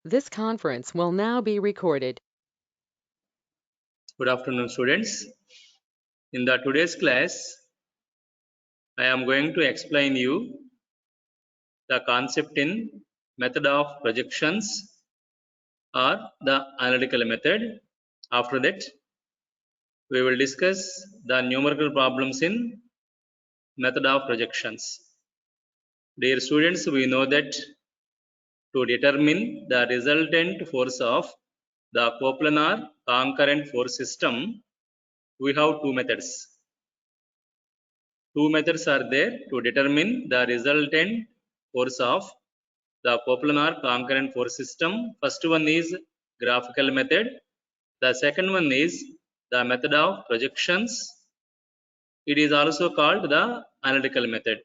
This conference will now be recorded. Good afternoon, students. In the today's class, I am going to explain you the concept in method of projections or the analytical method. After that, we will discuss the numerical problems in method of projections. Dear students, we know that to determine the resultant force of the coplanar concurrent force system, we have two methods. Two methods are there to determine the resultant force of the coplanar concurrent force system. First one is graphical method. The second one is the method of projections. It is also called the analytical method.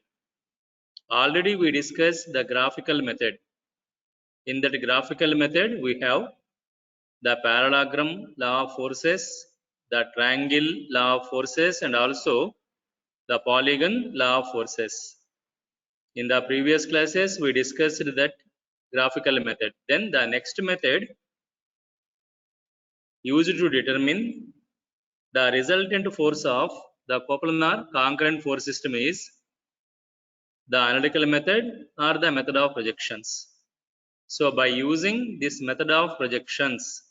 Already we discussed the graphical method. In that graphical method, we have the parallelogram law of forces, the triangle law of forces, and also the polygon law of forces. In the previous classes, we discussed that graphical method. Then the next method used to determine the resultant force of the coplanar concurrent force system is the analytical method or the method of projections. So by using this method of projections,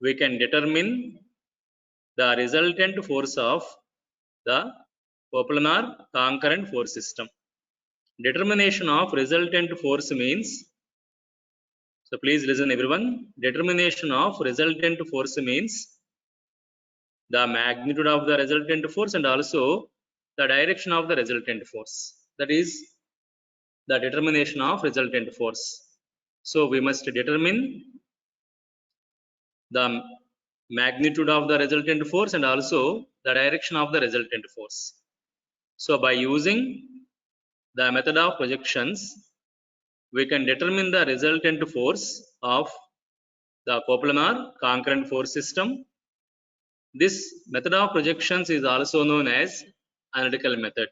we can determine the resultant force of the coplanar concurrent force system. Determination of resultant force means, so please listen everyone, determination of resultant force means the magnitude of the resultant force and also the direction of the resultant force. That is the determination of resultant force. So we must determine the magnitude of the resultant force and also the direction of the resultant force. So by using the method of projections, we can determine the resultant force of the coplanar concurrent force system. This method of projections is also known as analytical method.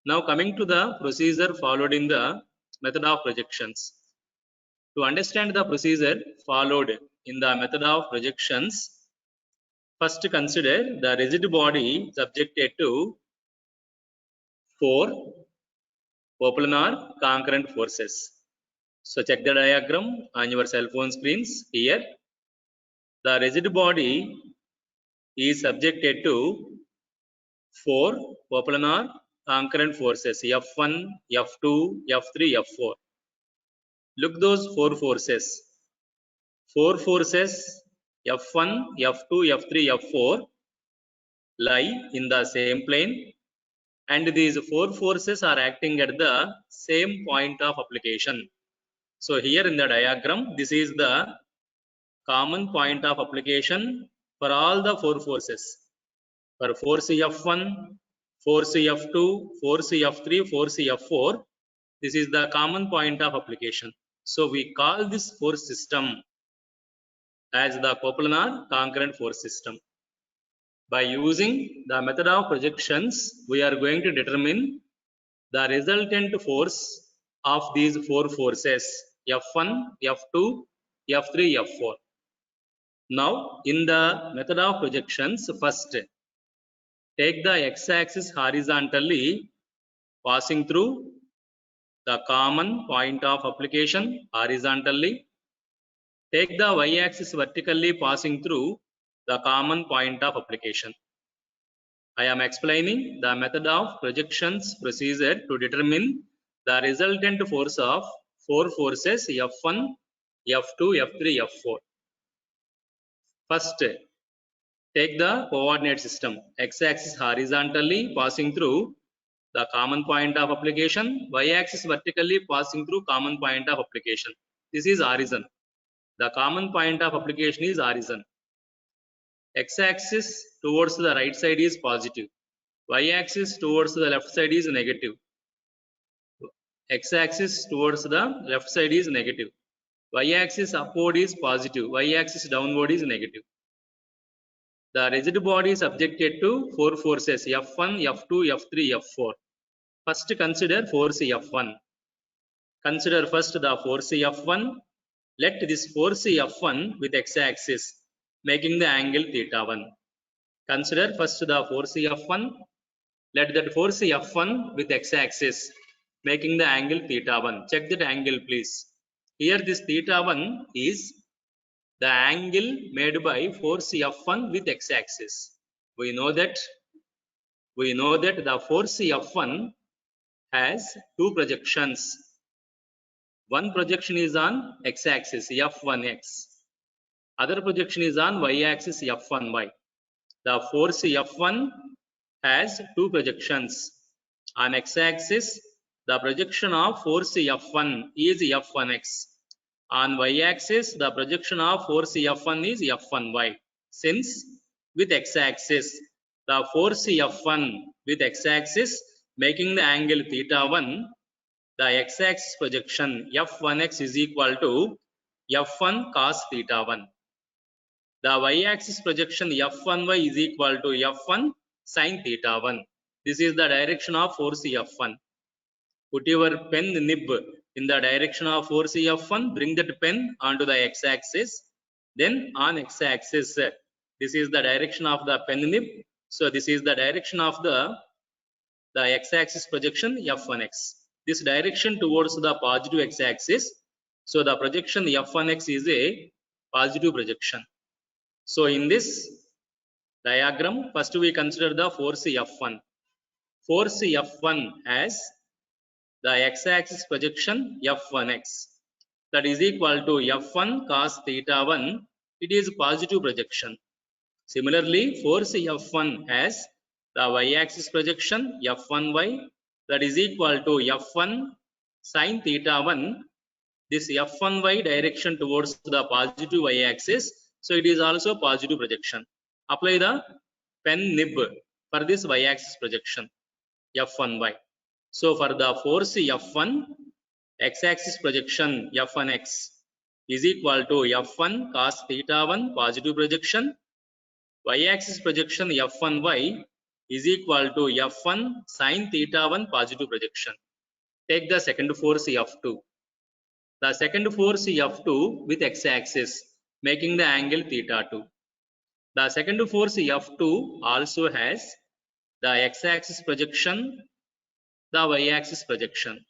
Now coming to the procedure followed in the method of projections. To understand the procedure followed in the method of projections, first consider the rigid body subjected to 4 coplanar concurrent forces. So check the diagram on your cell phone screens here. The rigid body is subjected to 4 coplanar concurrent forces F1, F2, F3, F4. Look those 4 forces. 4 forces F1, F2, F3, F4 lie in the same plane, and these 4 forces are acting at the same point of application. So here in the diagram, this is the common point of application for all the 4 forces. For force F1, force F2, force F3, force F4, this is the common point of application. So we call this force system as the coplanar concurrent force system. By using the method of projections, we are going to determine the resultant force of these 4 forces F1, F2, F3, F4. Now in the method of projections, first take the x-axis horizontally passing through the common point of application horizontally. Take the y-axis vertically passing through the common point of application. I am explaining the method of projections procedure to determine the resultant force of 4 forces F1, F2, F3, F4. First, take the coordinate system, x-axis horizontally passing through the common point of application, y-axis vertically passing through common point of application. This is origin. The common point of application is origin. X-axis towards the right side is positive. Y-axis towards the left side is negative. X-axis towards the left side is negative. Y-axis upward is positive. Y-axis downward is negative. The rigid body is subjected to 4 forces F1, F2, F3, F4. First consider force F1. Consider first the force F1. let this force F1 with x-axis, making the angle θ1. Consider first the force F1. Let that force F1 with x-axis, making the angle θ1. Check that angle, please. Here this θ1 is the angle made by force F1 with x-axis. We know that the force F1 has two projections. One projection is on x-axis F1x. Other projection is on y-axis F1y. The force F1 has two projections. On x-axis, the projection of force F1 is F1x. On y-axis, the projection of force F1 is F1y. Since with x-axis, the force F1 with x-axis making the angle θ1, the x-axis projection F1x is equal to F1 cos θ1. The y-axis projection F1y is equal to F1 sin θ1. This is the direction of force F1. Put your pen nib in the direction of force F1. Bring that pen onto the x-axis. Then on x-axis, this is the direction of the pen nib. So this is the direction of the x-axis projection F1x. This direction towards the positive x-axis. So the projection F1x is a positive projection. So in this diagram, first we consider the force F1. Force F1 has the x-axis projection F1x, that is equal to F1 cos θ1. It is positive projection. Similarly, force F1 has the y-axis projection F1y, that is equal to F1 sin θ1. This F1y direction towards the positive y-axis, so it is also positive projection. Apply the pen nib for this y-axis projection F1y. So for the force F1, x-axis projection F1x is equal to F1 cos θ1 positive projection. Y-axis projection F1y is equal to F1 sin θ1 positive projection. Take the second force F2. The second force F2 with x-axis making the angle θ2. The second force F2 also has the x-axis projection, the y-axis projection.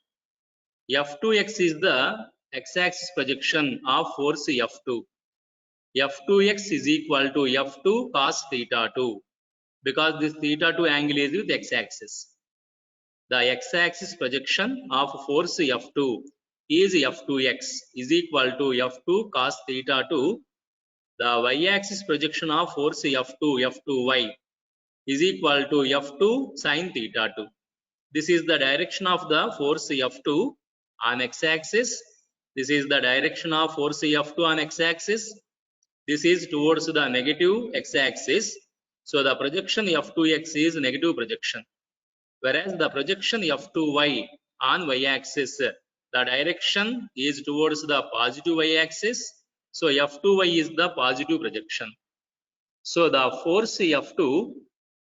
F2x is the x-axis projection of force F2. F2x is equal to F2 cos θ2 because this θ2 angle is with x-axis. The x-axis projection of force F2 is F2x is equal to F2 cos θ2. The y-axis projection of force F2, F2y is equal to F2 sin θ2. This is the direction of the force F2 on x-axis. This is the direction of force F2 on x-axis. This is towards the negative x-axis. So the projection F2x is negative projection. Whereas the projection F2y on y-axis, the direction is towards the positive y-axis. So F2y is the positive projection. So the force F2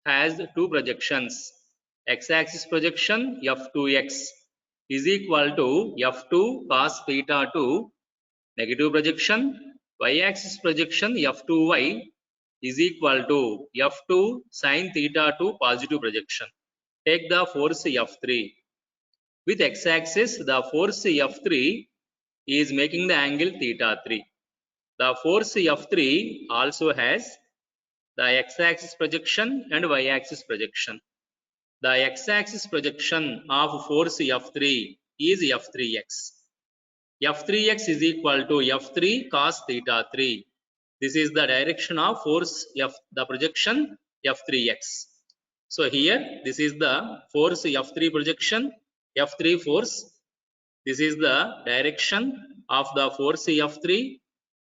has two projections. X-axis projection F2x is equal to F2 cos θ2 negative projection. Y-axis projection F2y is equal to F2 sin θ2 positive projection. Take the force F3. With x-axis, the force F3 is making the angle θ3. The force F3 also has the x-axis projection and y-axis projection. The x-axis projection of force F3 is F3x. F3x is equal to F3 cos θ3. This is the direction of force the projection F3x. So here this is the force F3 projection, F3 force. This is the direction of the force F3.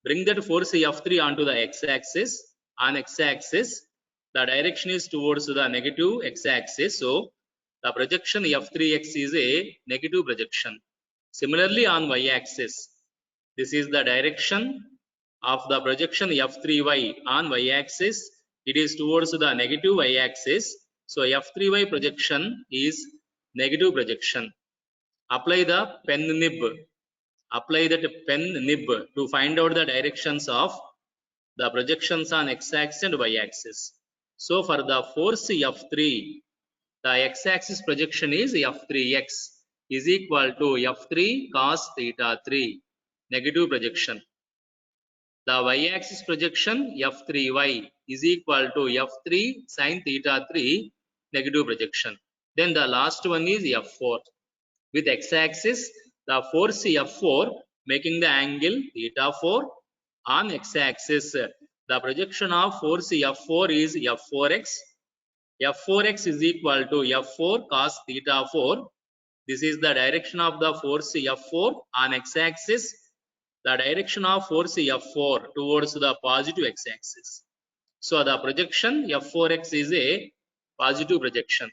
Bring that force F3 onto the x-axis. On x-axis, the direction is towards the negative x-axis. So the projection F3x is a negative projection. Similarly on y-axis, this is the direction of the projection F3y on y-axis. It is towards the negative y-axis. So F3y projection is negative projection. Apply the pen nib apply that pen nib to find out the directions of the projections on x-axis and y-axis. So for the force F3, the x-axis projection is F3x is equal to F3 cos theta 3, negative projection. The y-axis projection F3y is equal to F3 sin theta 3, negative projection. Then the last one is F4. With x-axis, the force F4 making the angle theta 4. On x-axis, the projection of force F4 is F4x. F4x is equal to F4 cos theta 4. This is the direction of the force F4 on x-axis. The direction of force F4 towards the positive x-axis. So the projection F4x is a positive projection.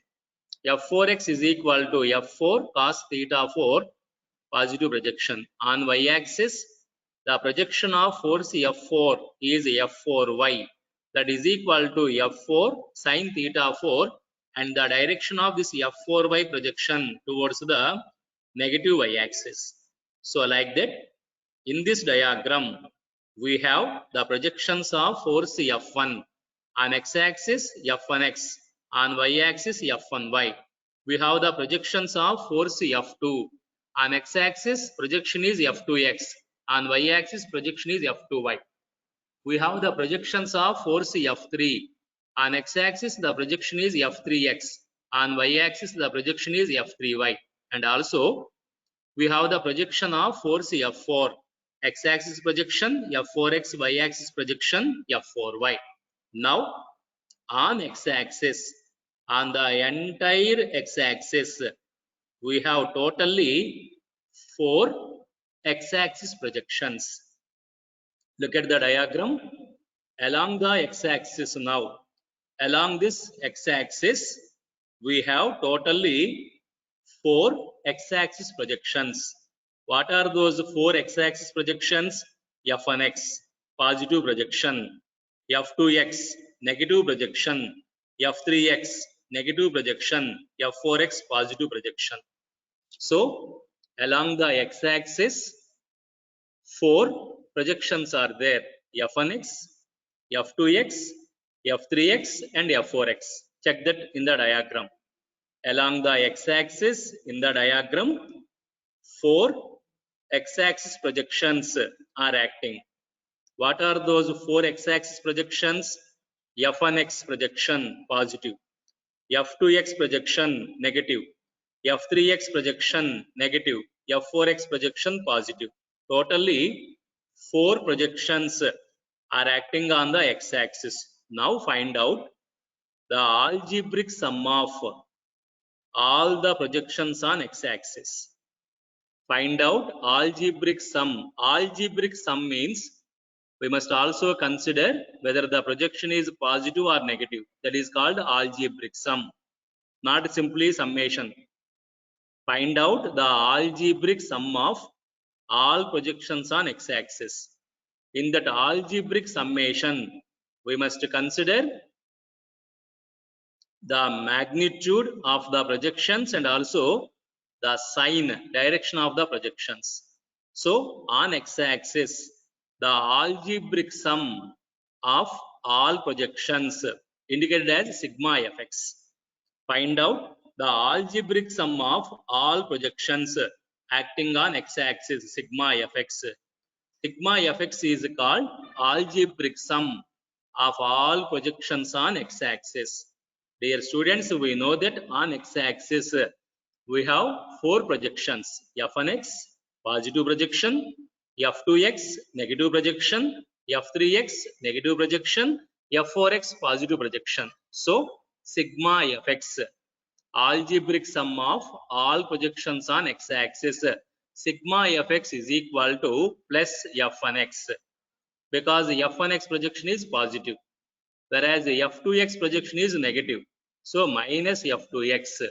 F4x is equal to F4 cos theta 4, positive projection. On y-axis, the projection of force F4 is F4y, that is equal to F4 sin theta 4, and the direction of this F4y projection towards the negative y-axis. So like that, in this diagram, we have the projections of force F1 on x-axis F1x, on y-axis F1y. We have the projections of force F2 on x-axis, projection is F2x, on y-axis projection is F2y. We have the projections of force F3 on x-axis, the projection is F3x, on y-axis the projection is F3y, and also we have the projection of force F4, x-axis projection F4x, y-axis projection F4y. Now on x-axis, on the entire x-axis, we have totally 4 x-axis projections. Look at the diagram. Along the x-axis now, along this x-axis, we have totally 4 x-axis projections. What are those 4 x-axis projections? F1x, positive projection. F2x, negative projection. F3x, negative projection. F4x, positive projection. So along the x-axis, 4 projections are there: F1x, F2x, F3x, and F4x. Check that in the diagram. Along the x-axis in the diagram, 4 x-axis projections are acting. What are those 4 x-axis projections? F1x projection positive, F2x projection negative, F3x projection negative, F4x projection positive. Totally 4 projections are acting on the x-axis. Now find out the algebraic sum of all the projections on x-axis. Find out algebraic sum. Algebraic sum means we must also consider whether the projection is positive or negative. That is called algebraic sum, not simply summation. Find out the algebraic sum of all projections on x-axis. In that algebraic summation, we must consider the magnitude of the projections and also the sign, direction of the projections. So on x-axis, the algebraic sum of all projections indicated as sigma fx. Find out the algebraic sum of all projections acting on x-axis, sigma fx. Sigma fx is called algebraic sum of all projections on x-axis. Dear students, we know that on x-axis we have 4 projections: F1x, positive projection; F2x, negative projection; F3x, negative projection; F4x, positive projection. So sigma fx, algebraic sum of all projections on x-axis, sigma fx is equal to plus F1x, because F1x projection is positive, whereas F2x projection is negative. So minus F2x.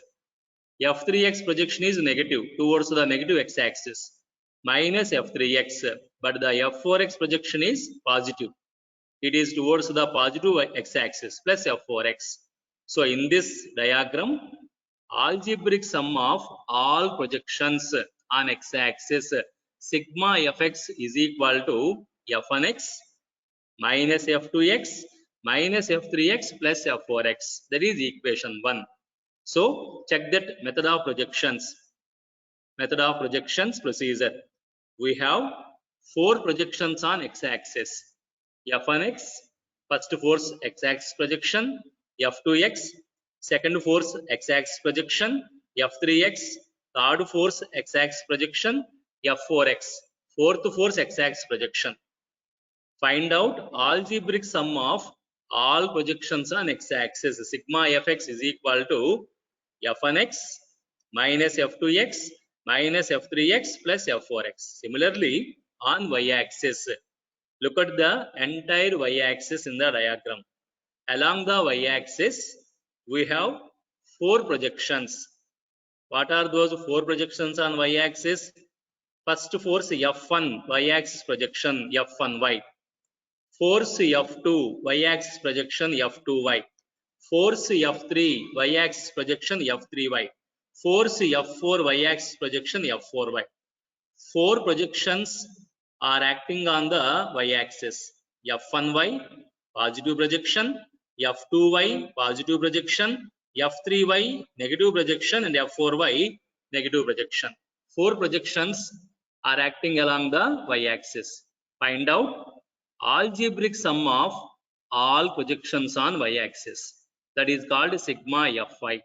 F3x projection is negative towards the negative x-axis, minus F3x, but the F4x projection is positive. It is towards the positive x-axis, plus F4x. So in this diagram, algebraic sum of all projections on x-axis, sigma fx is equal to f1x minus f2x minus f3x plus f4x. That is equation 1. So check that method of projections. Method of projections procedure. We have 4 projections on x-axis. f1x, first force x-axis projection, f2x, second force x-axis projection, f3x, third force x-axis projection, f4x, fourth force x-axis projection. Find out algebraic sum of all projections on x-axis. Sigma fx is equal to f1x minus f2x minus f3x plus f4x. Similarly, on y-axis, look at the entire y-axis in the diagram. Along the y-axis, we have 4 projections. What are those 4 projections on y-axis? First force F1 y-axis projection F1y. Force F2 y-axis projection F2y. Force F3 y-axis projection F3y. Force F4 y-axis projection F4y. 4 projections are acting on the y-axis. F1y positive projection, F2y positive projection, F3y negative projection, and F4y negative projection. 4 projections are acting along the y-axis. Find out algebraic sum of all projections on y-axis. That is called sigma fy.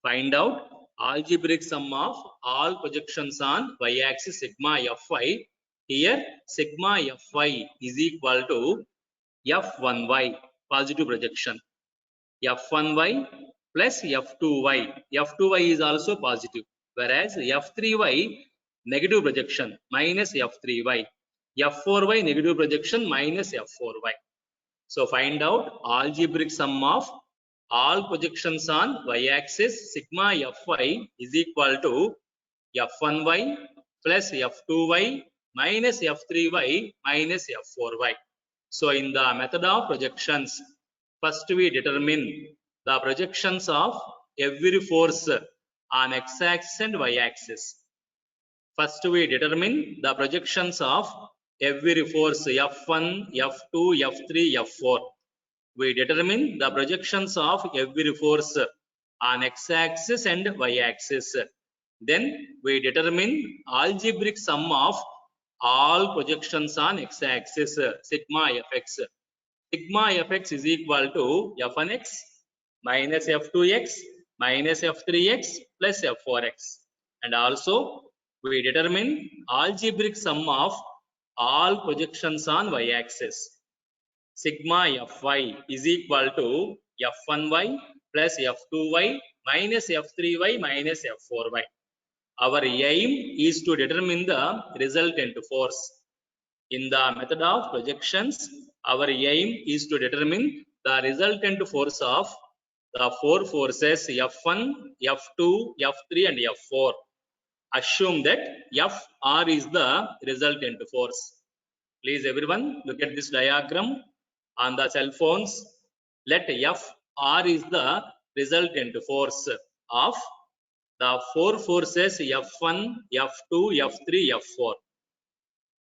Find out algebraic sum of all projections on y-axis sigma fy. Here sigma fy is equal to f1y positive projection, f1y plus f2y. f2y is also positive, whereas f3y negative projection minus f3y, f4y negative projection minus f4y. So find out algebraic sum of all projections on y-axis. Sigma fy is equal to f1y plus f2y minus f3y minus f4y. So in the method of projections, first we determine the projections of every force on x-axis and y-axis. First we determine the projections of every force F1, F2, F3, F4. We determine the projections of every force on x-axis and y-axis. Then we determine algebraic sum of all projections on x-axis, sigma fx. Sigma fx is equal to f1x minus f2x minus f3x plus f4x. And also we determine algebraic sum of all projections on y-axis. Sigma fy is equal to f1y plus f2y minus f3y minus f4y. Our aim is to determine the resultant force. In the method of projections, our aim is to determine the resultant force of the 4 forces F1, F2, F3 and F4. Assume that Fr is the resultant force. Please everyone look at this diagram on the cell phones. Let Fr is the resultant force of the 4 forces F1, F2, F3, F4.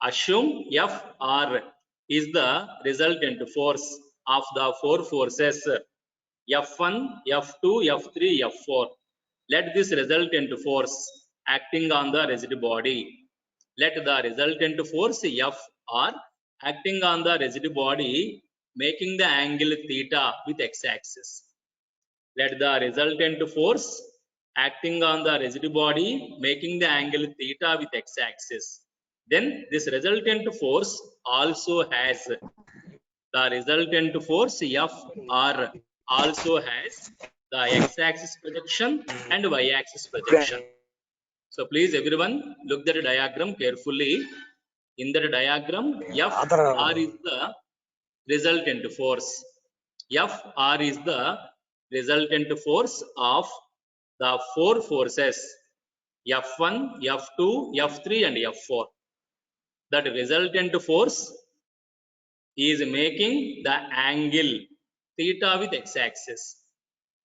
Assume Fr is the resultant force of the 4 forces F1, F2, F3, F4. Let this resultant force acting on the rigid body. Let the resultant force Fr acting on the rigid body making the angle theta with x-axis. Let the resultant force acting on the rigid body making the angle theta with x-axis. Then this resultant force also has the resultant force Fr also has the x-axis projection and y-axis projection. So please everyone look at the diagram carefully. In the diagram, Fr is the resultant force. Fr is the resultant force of the 4 forces F1, F2, F3 and F4. That resultant force is making the angle theta with x-axis.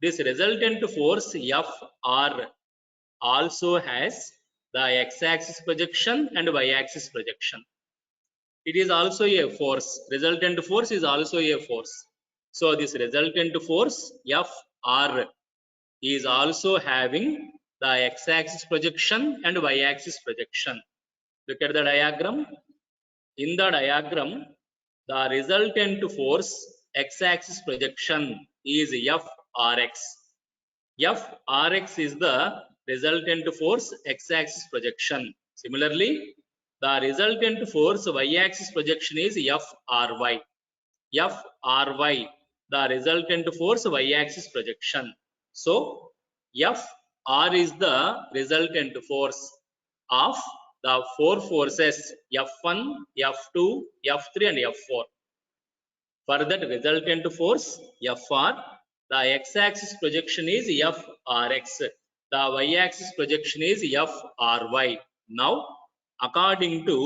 This resultant force Fr also has the x-axis projection and y-axis projection. It is also a force. Resultant force is also a force. So this resultant force Fr is also having the x-axis projection and y-axis projection. Look at the diagram. In the diagram, the resultant force x-axis projection is Frx. Frx is the resultant force x-axis projection. Similarly, the resultant force y-axis projection is Fry. Fry, the resultant force y-axis projection. So, Fr is the resultant force of the four forces F1, F2, F3 and F4. For that resultant force Fr, the x-axis projection is Frx, the y-axis projection is Fry. Now, according to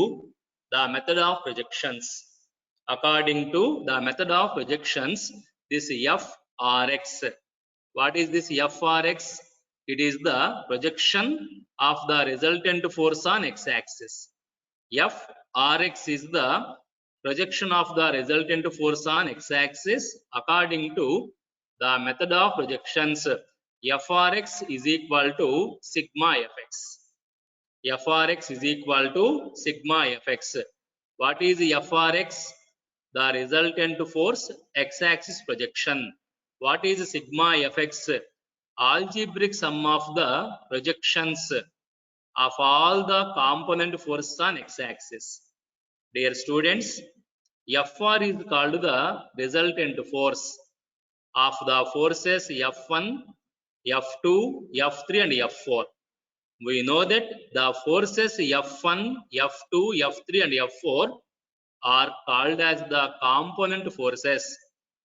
the method of projections, this Frx, what is this Frx? It is the projection of the resultant force on x-axis. Frx is the projection of the resultant force on x-axis according to the method of projections. Frx is equal to sigma Fx. Frx is equal to sigma Fx. What is Frx? The resultant force x-axis projection. What is sigma Fx? Algebraic sum of the projections of all the component forces on x-axis. Dear students, Fr is called the resultant force of the forces F1, F2, F3 and F4. We know that the forces F1, F2, F3 and F4 are called as the component forces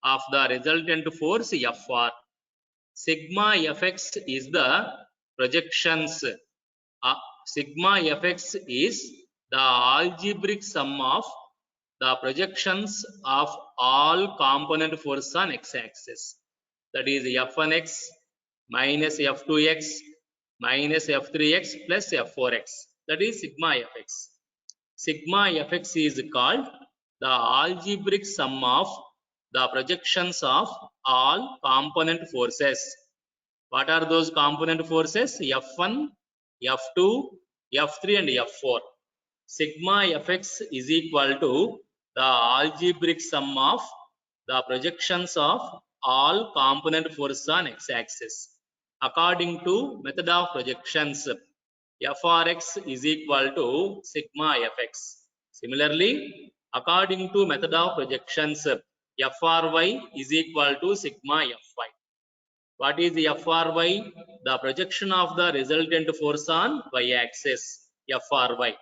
of the resultant force Fr. Sigma Fx is the projections. Sigma Fx is the algebraic sum of the projections of all component forces on x-axis. That is F1x minus F2x minus F3x plus F4x. That is sigma Fx. Sigma Fx is called the algebraic sum of the projections of all component forces. What are those component forces? F1, F2, F3 and F4. Sigma Fx is equal to the algebraic sum of the projections of all component forces on x-axis. According to method of projections, Frx is equal to sigma Fx. Similarly, according to method of projections, Fry is equal to sigma Fy. What is Fry? The projection of the resultant force on y-axis, Fry.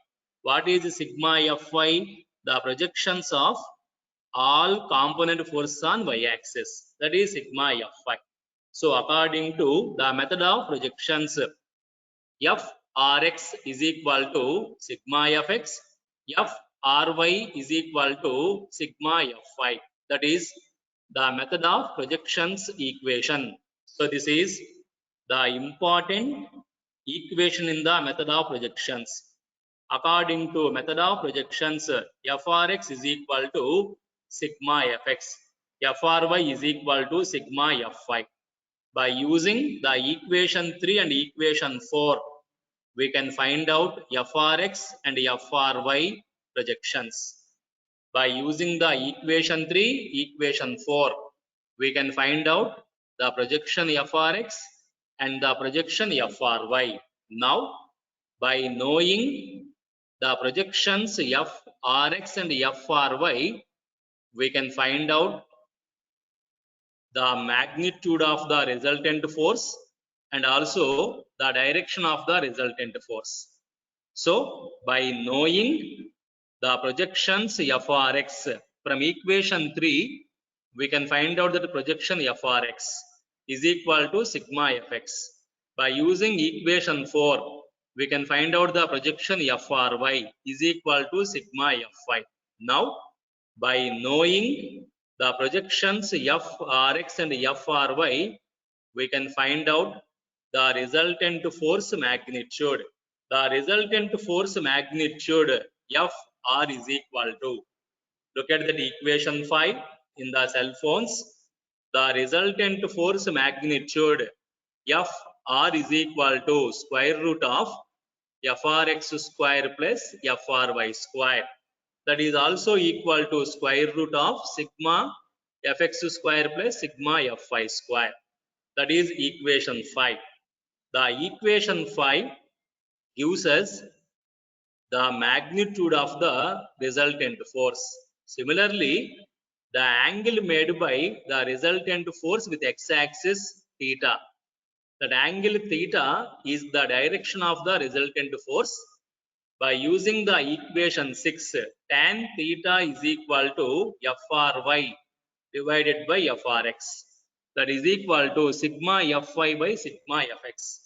What is sigma Fy? The projections of all component forces on y-axis. That is sigma Fy. So according to the method of projections, Frx is equal to sigma Fx, Fry is equal to sigma Fy. That is the method of projections equation. So this is the important equation in the method of projections. According to method of projections, Frx is equal to sigma Fx, Fry is equal to sigma Fy. By using the equation 3 and equation 4, we can find out Frx and Fry projections. By using the equation 3, equation 4, we can find out the projection Frx and the projection Fry. Now, by knowing the projections Frx and Fry, we can find out the magnitude of the resultant force and also the direction of the resultant force. So, by knowing the projections Frx from equation 3, we can find out that the projection Frx is equal to sigma Fx. By using equation 4, we can find out the projection Fry is equal to sigma Fy. Now, by knowing the projections Frx and Fry, we can find out the resultant force magnitude. The the resultant force magnitude Fr is equal to, look at that equation 5 in the cell phones. The resultant force magnitude Fr is equal to square root of Frx square plus Fry square. That is also equal to square root of sigma Fx square plus sigma Fy square. That is equation 5. The equation 5 gives us the magnitude of the resultant force. Similarly, the angle made by the resultant force with x-axis theta. That angle theta is the direction of the resultant force. By using the equation 6, tan theta is equal to Fry divided by Frx. That is equal to sigma Fy by sigma Fx.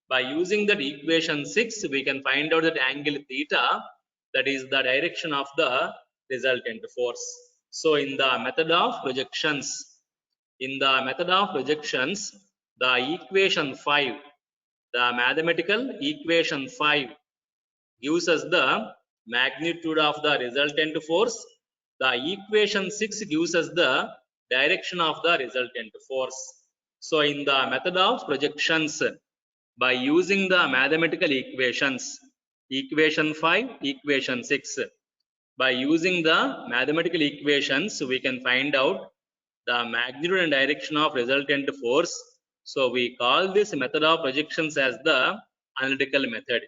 By using that equation 6, we can find out that angle theta, that is the direction of the resultant force. So in the method of projections, the equation 5, the mathematical equation 5 gives us the magnitude of the resultant force. The equation 6 gives us the direction of the resultant force. So in the method of projections, by using the mathematical equations, equation 5, equation 6, by using the mathematical equations, we can find out the magnitude and direction of resultant force. So we call this method of projections as the analytical method.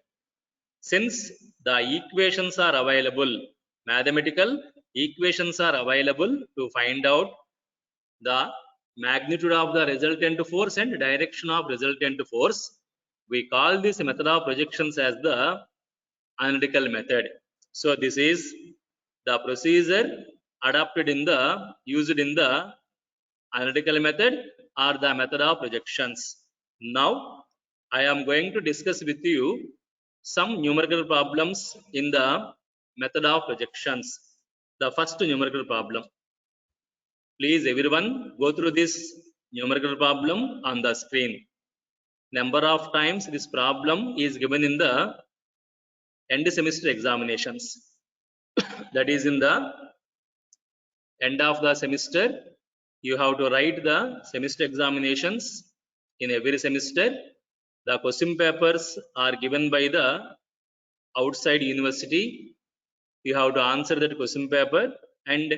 Since the equations are available, mathematical equations are available to find out the magnitude of the resultant force and direction of resultant force, we call this method of projections as the analytical method. So this is the procedure adopted used in the analytical method or the method of projections. Now I am going to discuss with you some numerical problems in the method of projections. The first numerical problem. Please everyone go through this numerical problem on the screen. Number of times this problem is given in the end semester examinations. That is in the end of the semester, you have to write the semester examinations in every semester. The question papers are given by the outside university. You have to answer that question paper, and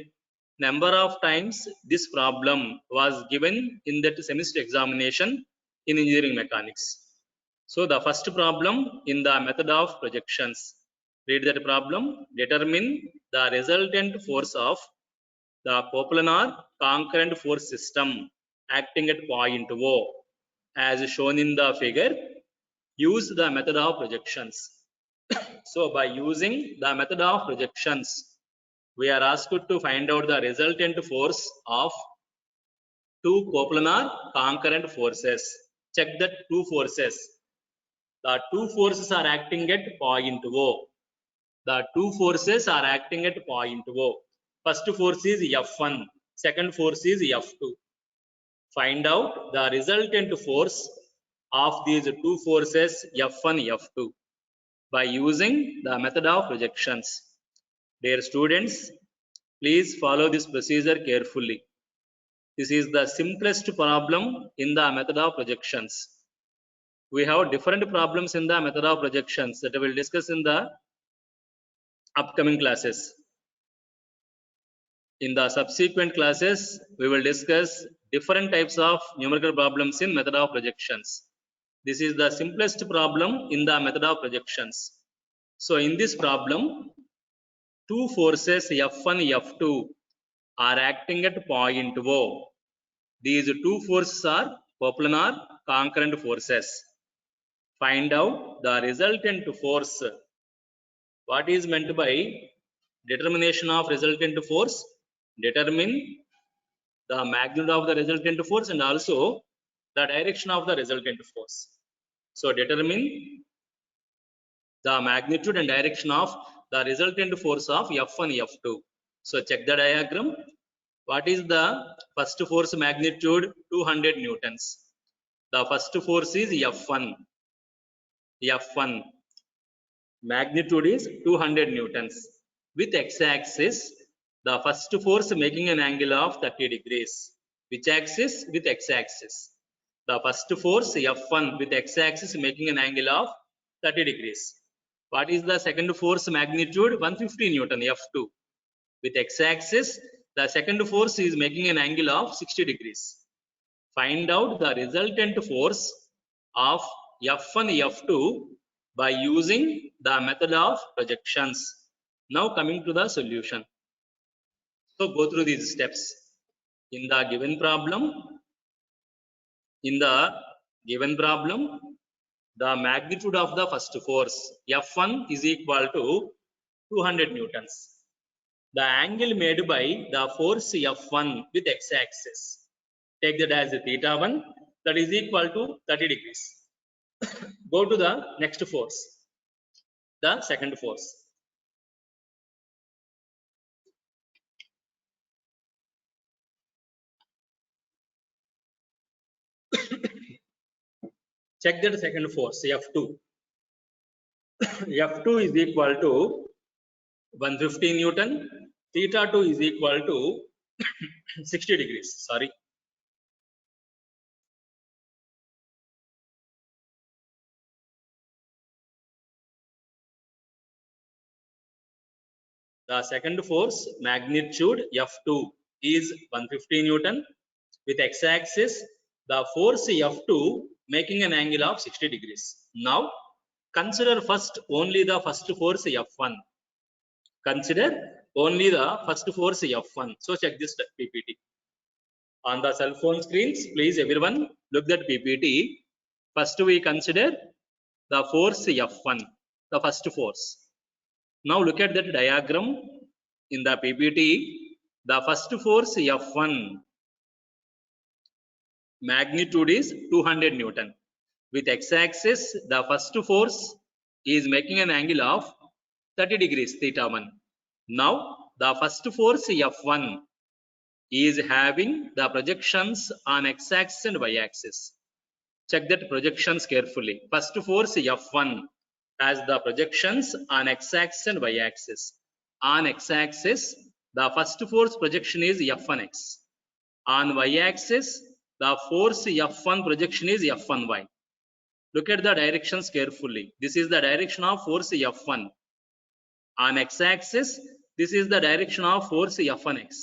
number of times this problem was given in that semester examination in engineering mechanics. So the first problem in the method of projections. Read that problem. Determine the resultant force of the coplanar concurrent force system acting at point O. As shown in the figure, use the method of projections. So by using the method of projections, we are asked to find out the resultant force of two coplanar concurrent forces. Check that two forces. The two forces are acting at point O. The two forces are acting at point O. First force is F1, second force is F2. Find out the resultant force of these two forces F1, F2 by using the method of projections. Dear students, please follow this procedure carefully. This is the simplest problem in the method of projections. We have different problems in the method of projections that we will discuss in the upcoming classes. In the subsequent classes, we will discuss different types of numerical problems in method of projections. This is the simplest problem in the method of projections. So in this problem, two forces F1, F2 are acting at point O. These two forces are coplanar concurrent forces. Find out the resultant force. What is meant by determination of resultant force? Determine the magnitude of the resultant force and also the direction of the resultant force. So determine the magnitude and direction of the resultant force of F1, F2. So check the diagram. What is the first force magnitude? 200 newtons. The first force is F1. F1. Magnitude is 200 newtons. With x-axis, the first force making an angle of 30 degrees. Which axis? With x-axis. The first force F1 with x-axis making an angle of 30 degrees. What is the second force magnitude? 150 Newton, F2. With x-axis, the second force is making an angle of 60 degrees. Find out the resultant force of F1, F2 by using the method of projections. Now coming to the solution. So go through these steps. In the given problem, the magnitude of the first force F1 is equal to 200 newtons. The angle made by the force F1 with x-axis, take that as theta 1, that is equal to 30 degrees. Go to the next force, the second force. Check that second force F2. F2 is equal to 150 Newton. Theta 2 is equal to 60 degrees. Sorry. The second force magnitude F2 is 150 Newton. With x-axis, the force F2 making an angle of 60 degrees. Now, consider first only the first force F1. Consider only the first force F1. So check this PPT. On the cell phone screens, please everyone look at PPT. First we consider the force F1, the first force. Now look at that diagram in the PPT. The first force F1 magnitude is 200 Newton. With x-axis, the first force is making an angle of 30 degrees, theta 1. Now, the first force F1 is having the projections on x-axis and y-axis. Check that projections carefully. First force F1 has the projections on x-axis and y-axis. On x-axis, the first force projection is F1x. On y-axis, the force F1 projection is F1y. Look at the directions carefully. This is the direction of force F1. On x-axis, this is the direction of force F1x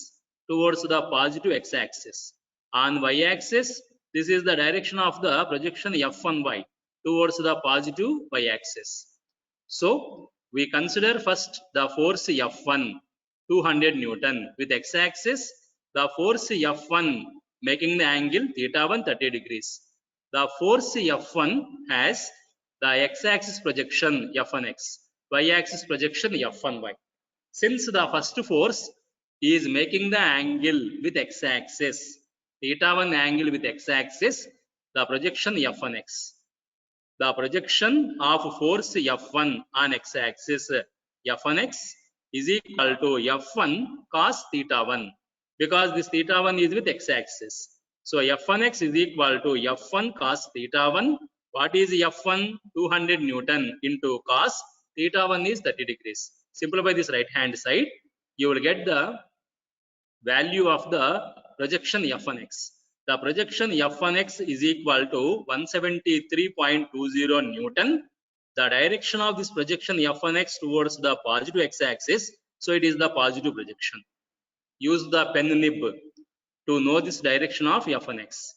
towards the positive x-axis. On y-axis, this is the direction of the projection F1y towards the positive y-axis. So, we consider first the force F1, 200 Newton. With x-axis, the force F1 making the angle theta 1, 30 degrees. The force F1 has the x-axis projection F1x, y-axis projection F1y. Since the first force is making the angle with x-axis, theta 1 angle with x-axis, the projection F1x. The projection of force F1 on x-axis F1x is equal to F1 cos theta 1, because this theta 1 is with x-axis. So F1x is equal to F1 cos theta 1. What is F1? 200 Newton into cos theta 1 is 30 degrees. Simplify this right hand side. You will get the value of the projection F1x. The projection F1x is equal to 173.20 Newton. The direction of this projection F1x towards the positive x-axis, so it is the positive projection. Use the pen nib to know this direction of F1x.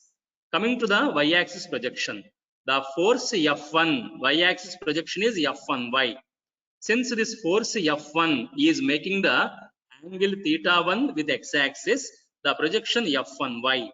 Coming to the y-axis projection, the force F1 y-axis projection is F1y. Since this force F1 is making the angle theta 1 with x-axis, the projection F1y.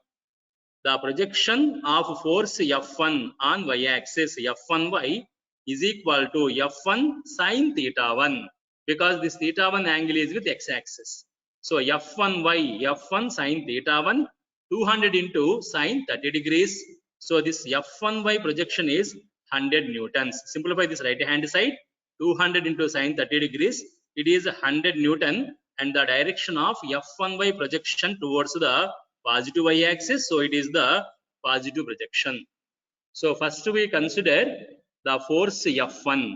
The projection of force F1 on y-axis F1y is equal to F1 sin theta 1, because this theta 1 angle is with x-axis. So F1y, F1 sin theta 1, 200 into sin 30 degrees. So this F1y projection is 100 newtons. Simplify this right hand side. 200 into sin 30 degrees. It is 100 Newton, and the direction of F1y projection towards the positive y-axis. So it is the positive projection. So first we consider the force F1.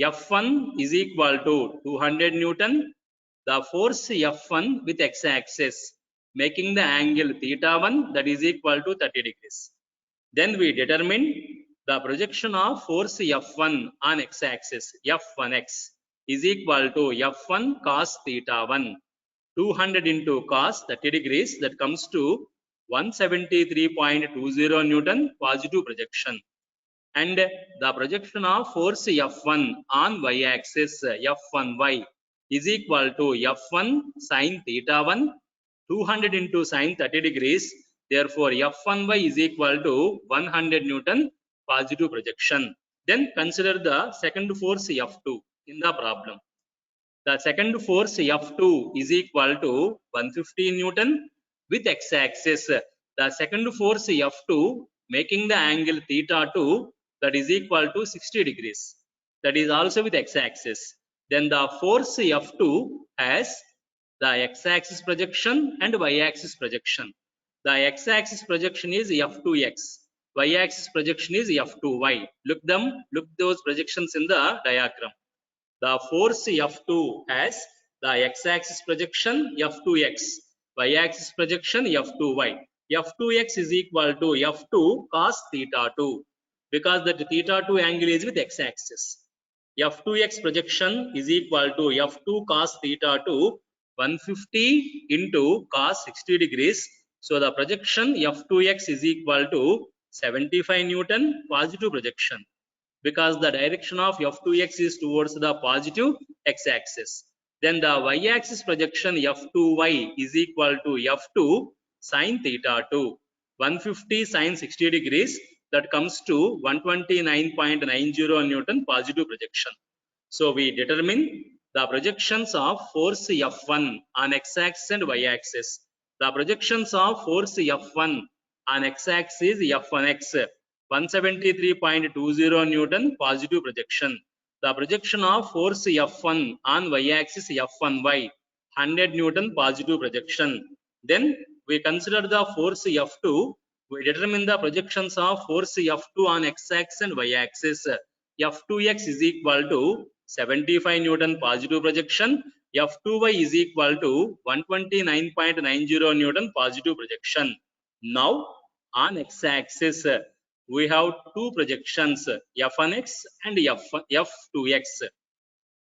F1 is equal to 200 Newton. The force F1 with x-axis, making the angle theta1 that is equal to 30 degrees. Then we determine the projection of force F1 on x-axis, F1x is equal to F1 cos theta1. 200 into cos 30 degrees, that comes to 173.20 Newton positive projection. And the projection of force F1 on y-axis, F1y is equal to F1 sin theta1, 200 into sin 30 degrees. Therefore, F1y is equal to 100 Newton positive projection. Then consider the second force F2 in the problem. The second force F2 is equal to 150 Newton with x-axis. The second force F2 making the angle theta2 that is equal to 60 degrees. That is also with x-axis. Then the force F2 has the x-axis projection and y-axis projection. The x-axis projection is F2x. Y-axis projection is F2y. Look those projections in the diagram. The force F2 has the x-axis projection F2x, y-axis projection F2y. F2x is equal to F2 cos theta2 because that theta2 angle is with x-axis. F2x projection is equal to F2 cos theta2 150 into cos 60 degrees. So the projection F2x is equal to 75 Newton positive projection, because the direction of F2x is towards the positive x-axis. Then the y-axis projection F2y is equal to F2 sin theta2, 150 sin 60 degrees, that comes to 129.90 Newton positive projection. So we determine the projections of force F1 on x-axis and y-axis. The projections of force F1 on x-axis F1x, 173.20 Newton positive projection. The projection of force F1 on y-axis F1y, 100 Newton positive projection. Then we consider the force F2. We determine the projections of force F2 on x-axis and y-axis. F2x is equal to 75 Newton positive projection. F2y is equal to 129.90 Newton positive projection. Now on x-axis we have two projections, F1x and F2x.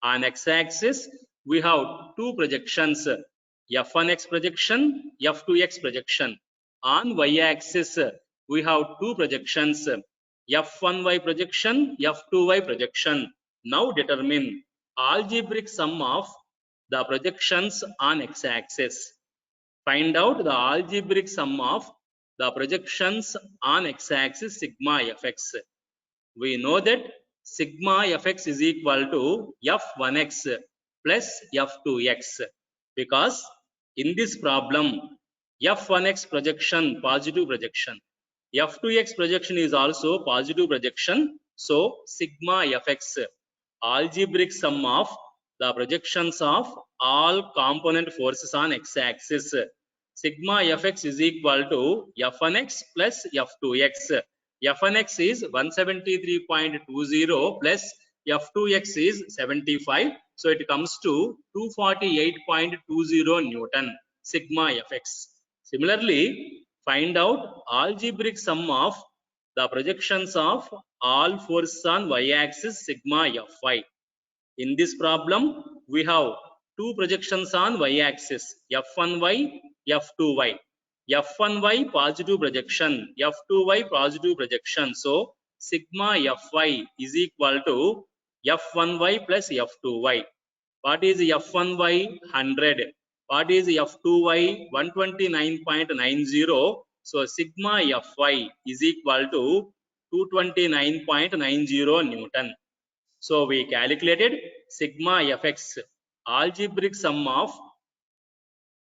On x-axis we have two projections, F1x projection, F2x projection. On y-axis we have two projections, F1y projection, F2y projection. Now determine algebraic sum of the projections on x-axis. Find out the algebraic sum of the projections on x-axis sigma fx. We know that sigma fx is equal to f1x plus f2x, because in this problem f1x projection positive projection, f2x projection is also positive projection. So sigma fx, algebraic sum of the projections of all component forces on x-axis, sigma fx is equal to f1x plus f2x. f1x is 173.20 plus f2x is 75, so it comes to 248.20 Newton sigma fx. Similarly, find out algebraic sum of the projections of all forces on y-axis sigma fy. In this problem, we have two projections on y-axis, f1y, f2y. f1y positive projection, f2y positive projection. So sigma fy is equal to f1y plus f2y. What is f1y? 100. What is f2y? 129.90. So sigma fy is equal to 229.90 Newton. So we calculated sigma fx, algebraic sum of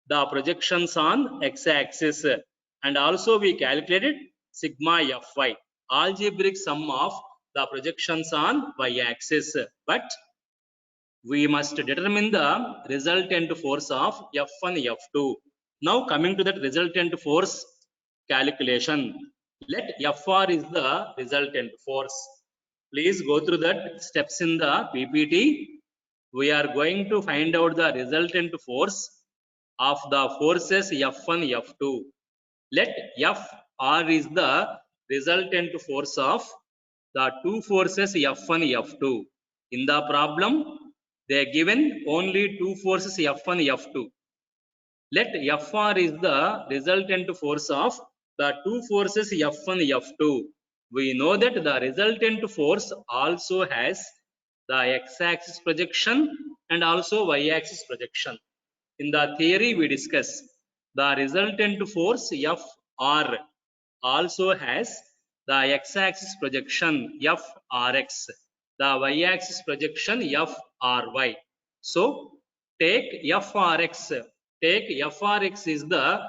the projections on x-axis, and also we calculated sigma fy, algebraic sum of the projections on y-axis. But we must determine the resultant force of F1, F2. Now coming to that resultant force calculation, let Fr is the resultant force. Please go through that steps in the PPT. We are going to find out the resultant force of the forces F1, F2. Let Fr is the resultant force of the two forces F1, F2. In the problem, they are given only two forces F1, F2. Let Fr is the resultant force of the two forces F1, F2. We know that the resultant force also has the x-axis projection and also y-axis projection. In the theory we discuss, the resultant force Fr also has the x-axis projection Frx, the y-axis projection Fry. So take Frx. Take Frx is the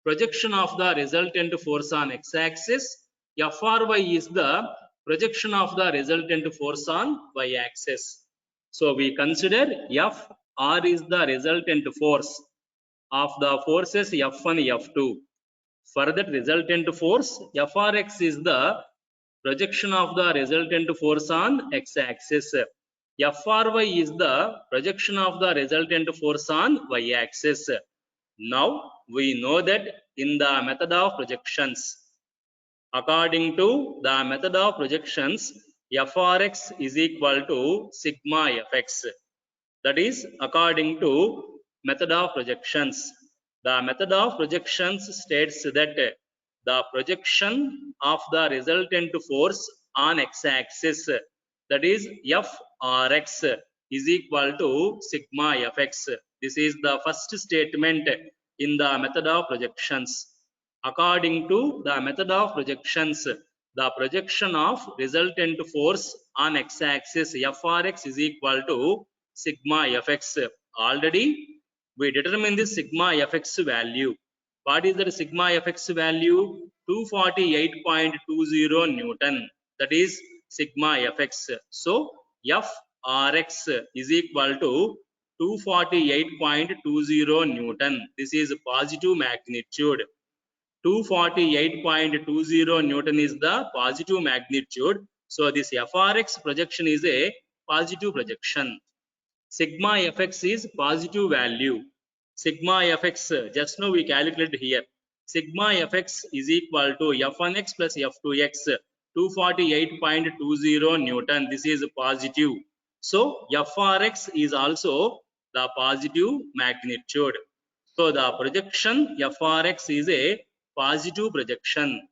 projection of the resultant force on x-axis. Fry is the projection of the resultant force on y-axis. So we consider Fr is the resultant force of the forces F1, F2. For that resultant force, Frx is the projection of the resultant force on x-axis. Fry is the projection of the resultant force on y-axis. Now we know that in the method of projections, according to the method of projections, Frx is equal to sigma Fx. That is according to method of projections. The method of projections states that the projection of the resultant force on x-axis, that is Frx, is equal to sigma Fx. This is the first statement in the method of projections. According to the method of projections, the projection of resultant force on x-axis Frx is equal to sigma Fx. Already we determined the sigma Fx value. What is the sigma Fx value? 248.20 Newton. That is sigma Fx. So Frx is equal to 248.20 Newton. This is positive magnitude. 248.20 Newton is the positive magnitude. So this Frx projection is a positive projection. Sigma Fx is positive value. Sigma Fx, just now we calculated here. Sigma Fx is equal to F1x plus F2x, 248.20 Newton. This is positive. So Frx is also the positive magnitude. So the projection Frx is a positive projection.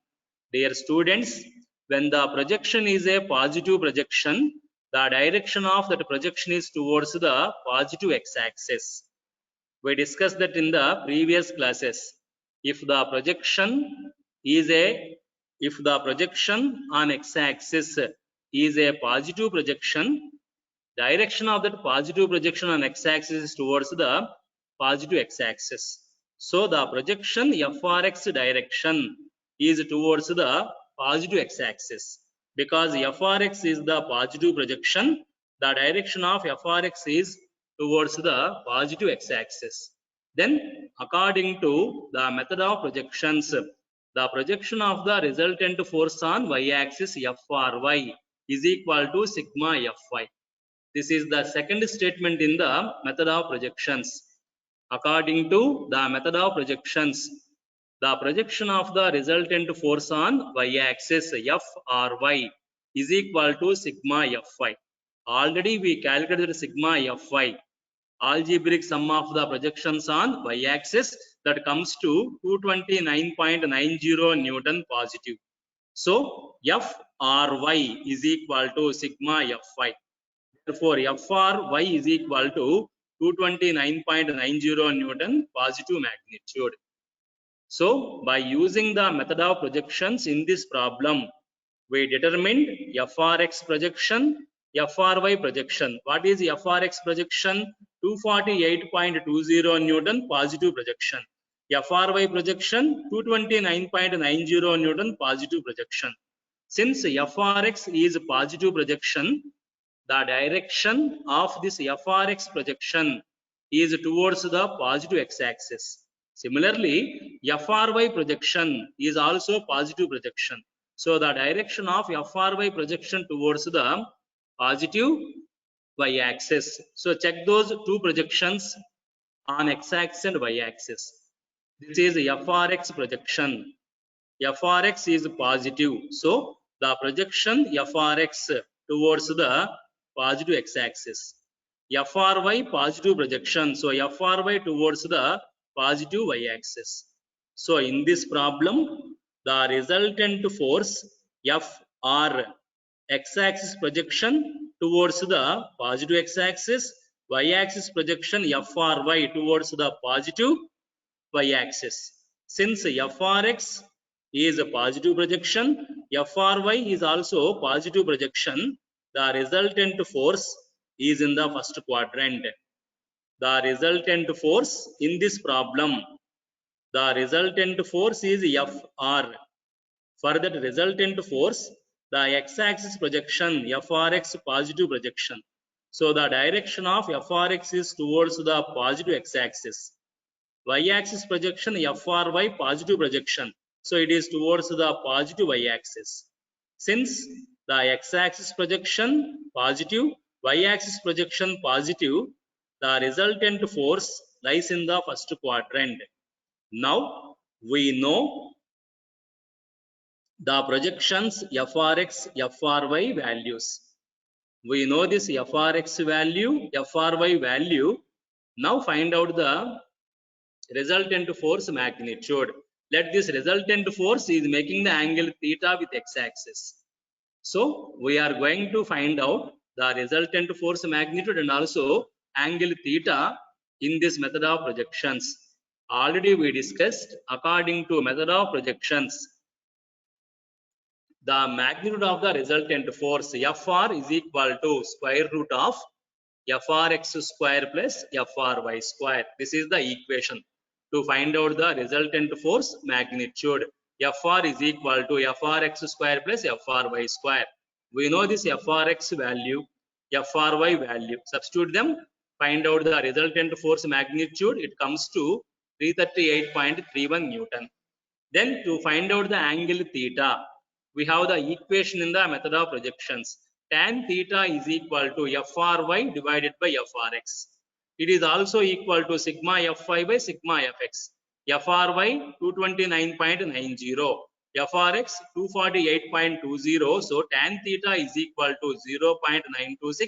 Dear students, when the projection is a positive projection, the direction of that projection is towards the positive x-axis. We discussed that in the previous classes. If the projection on x-axis is a positive projection, direction of that positive projection on x-axis is towards the positive x-axis. So the projection Frx direction is towards the positive x-axis. Because Frx is the positive projection, the direction of Frx is towards the positive x-axis. Then according to the method of projections, the projection of the resultant force on y-axis Fry is equal to sigma Fy. This is the second statement in the method of projections. According to the method of projections, the projection of the resultant force on y-axis Fry is equal to sigma Fy. Already we calculated sigma Fy. Algebraic sum of the projections on y-axis, that comes to 229.90 Newton positive. So Fry is equal to sigma Fy. Therefore Fry is equal to 229.90 Newton positive magnitude. So by using the method of projections in this problem, we determined Frx projection, Fry projection. What is Frx projection? 248.20 Newton positive projection. Fry projection 229.90 Newton positive projection. Since Frx is positive projection, the direction of this Frx projection is towards the positive x-axis. Similarly, Fry projection is also positive projection. So the direction of FRY projection towards the positive y-axis. So check those two projections on x-axis and y-axis. This is FRX projection. FRX is positive. So the projection FRX towards the positive x-axis. FRY positive projection. So FRY towards the positive y-axis. So in this problem, the resultant force FR x-axis projection towards the positive x-axis, y-axis projection FRY towards the positive y-axis. Since FRX is a positive projection, FRY is also positive projection, the resultant force is in the first quadrant. The resultant force in this problem, the resultant force is FR. For that resultant force, the x-axis projection FRX positive projection. So the direction of FRX is towards the positive x-axis. Y-axis projection FRY positive projection. So it is towards the positive y-axis. Since the x-axis projection positive, y-axis projection positive, the resultant force lies in the first quadrant. Now we know the projections FRX, FRY values. We know this FRX value, FRY value. Now find out the resultant force magnitude. Let this resultant force is making the angle theta with x-axis. So we are going to find out the resultant force magnitude and also angle theta in this method of projections. Already we discussed, according to method of projections, the magnitude of the resultant force FR is equal to square root of FRX square plus FRY square. This is the equation to find out the resultant force magnitude. FR is equal to FRX square plus FRY square. We know this FRX value, FRY value. Substitute them, find out the resultant force magnitude. It comes to 338.31 Newton. Then to find out the angle theta, we have the equation in the method of projections. Tan theta is equal to FRY divided by FRX. It is also equal to sigma FY by sigma FX. FRY 229.90, FRX 248.20. So tan theta is equal to 0.926.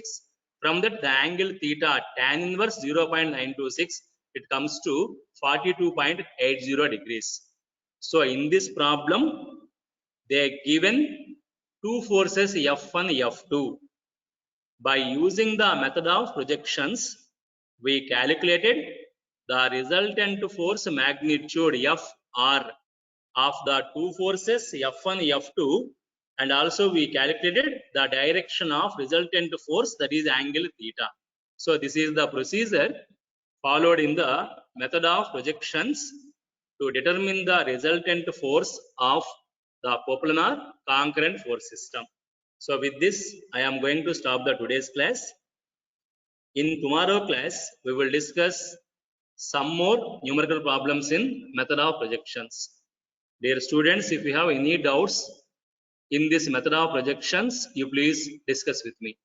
From that, the angle theta tan inverse 0.926, it comes to 42.80 degrees. So in this problem, they given two forces F1, F2. By using the method of projections, we calculated the resultant force magnitude FR of the two forces F1, F2, and also we calculated the direction of resultant force, that is angle theta. So this is the procedure followed in the method of projections to determine the resultant force of the coplanar concurrent force system. So with this, I am going to stop the today's class. In tomorrow class, we will discuss some more numerical problems in method of projections. Dear students, if you have any doubts in this method of projections, you please discuss with me.